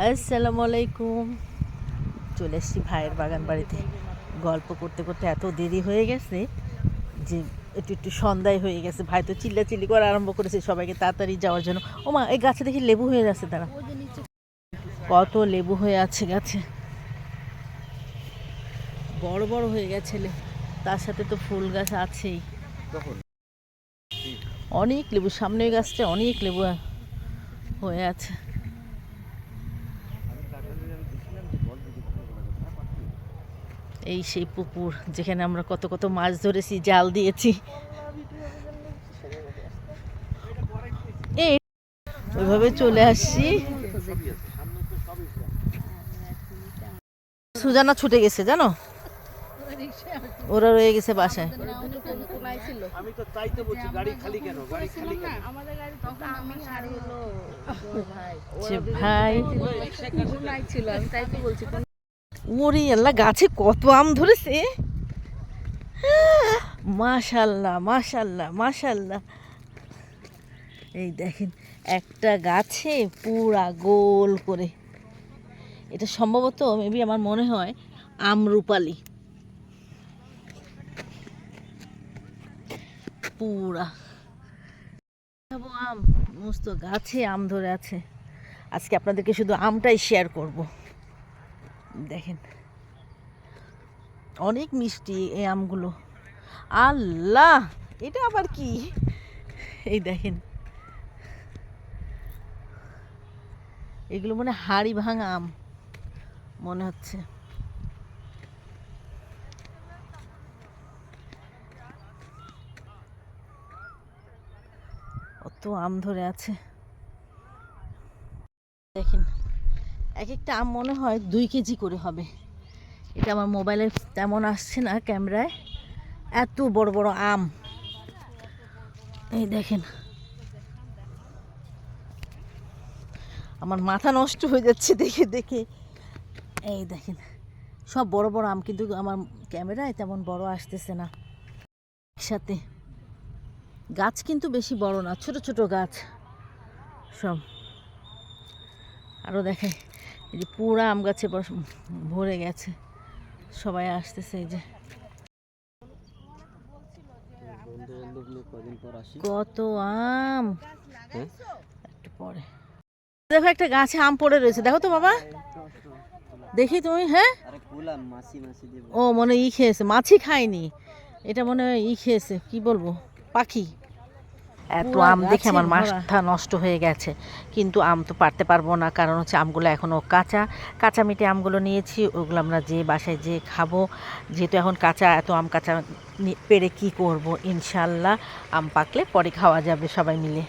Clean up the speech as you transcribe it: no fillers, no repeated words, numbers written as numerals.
আসসালামু আলাইকুম। চলে এসেছি ভাইয়ের বাগান বাড়িতে। গল্প করতে করতে এত দেরি হয়ে গেছে যে একটু একটু সন্ধ্যায় হয়ে গেছে। ভাই তো চিল্লাচিল্লি করা আরম্ভ করেছে সবাইকে তাড়াতাড়ি যাওয়ার জন্য। ও মা, এই গাছে দেখি লেবু হয়ে যাচ্ছে, তারা কত লেবু হয়ে আছে গাছে, বড় বড় হয়ে গেছে। তার সাথে তো ফুল গাছ আছেই, অনেক লেবু। সামনের গাছটা অনেক লেবু হয়ে আছে। এই সেই পুকুর যেখানে আমরা কত কত মাছ ধরেছি, জাল দিয়েছি। এই ওইভাবে চলে আসছি। সুজানা ছুটে গেছে জানো, ওরা রয়ে গেছে বাসায়। আমি তো তাই তো বলছি, গাড়ি খালি কেন, গাড়ি খালি কেন? আমাদের গাড়ি তখন আমি হারিয়ে হলো ভাই নাই ছিল, আমি তাই তো বলছি। ওরে আল্লাহ, গাছে কত আম ধরেছে! মাশাল্লাহ মাশাল্লাহ মাশাল্লাহ। এই দেখেন, একটা গাছে পুরা গোল করে, এটা সম্ভবত মেবি আমার মনে হয় আমরুপালি। পুরা আম, সমস্ত গাছে আম ধরে আছে। আজকে আপনাদেরকে শুধু আমটাই শেয়ার করব। দেখেন অনেক মিষ্টি এই আমগুলো। আল্লাহ, এটা আবার কি? এই দেখেন, এগুলো মানে হাড়ি ভাঙা আম মনে হচ্ছে। কত আম ধরে আছে দেখেন। এক একটা আম মনে হয় 2 কেজি করে হবে। এটা আমার মোবাইলে তেমন আসছে না ক্যামেরায়, এত বড় বড় আম। এই দেখেন, আমার মাথা নষ্ট হয়ে যাচ্ছে দেখে দেখে। এই দেখেন, সব বড় বড় আম, কিন্তু আমার ক্যামেরায় তেমন বড় আসতেছে না। একসাথে গাছ কিন্তু বেশি বড় না, ছোট ছোট গাছ সব। আরও দেখে এই যে পুরা আম গাছে ভরে গেছে, সবাই আসতেছে। এই যে কত আম, একটু পরে দেখো একটা গাছে আম পড়ে রয়েছে, দেখো তো বাবা, দেখি তুমি। হ্যাঁ, ও মনে ই খেয়েছে, মাছি খায়নি, এটা মনে হয় ই খেয়েছে, কি বলবো, পাখি। এত আম দেখে আমার মাথা নষ্ট হয়ে গেছে, কিন্তু আম তো পারতে পারবো না, কারণ হচ্ছে আমগুলো এখনও কাঁচা। কাঁচা মিটে আমগুলো নিয়েছি, ওগুলো আমরা যে বাসায় যে খাবো। যেহেতু এখন কাঁচা, এত আম কাঁচা পেরে কি করব, ইনশাল্লাহ আম পাকলে পরে খাওয়া যাবে সবাই মিলে।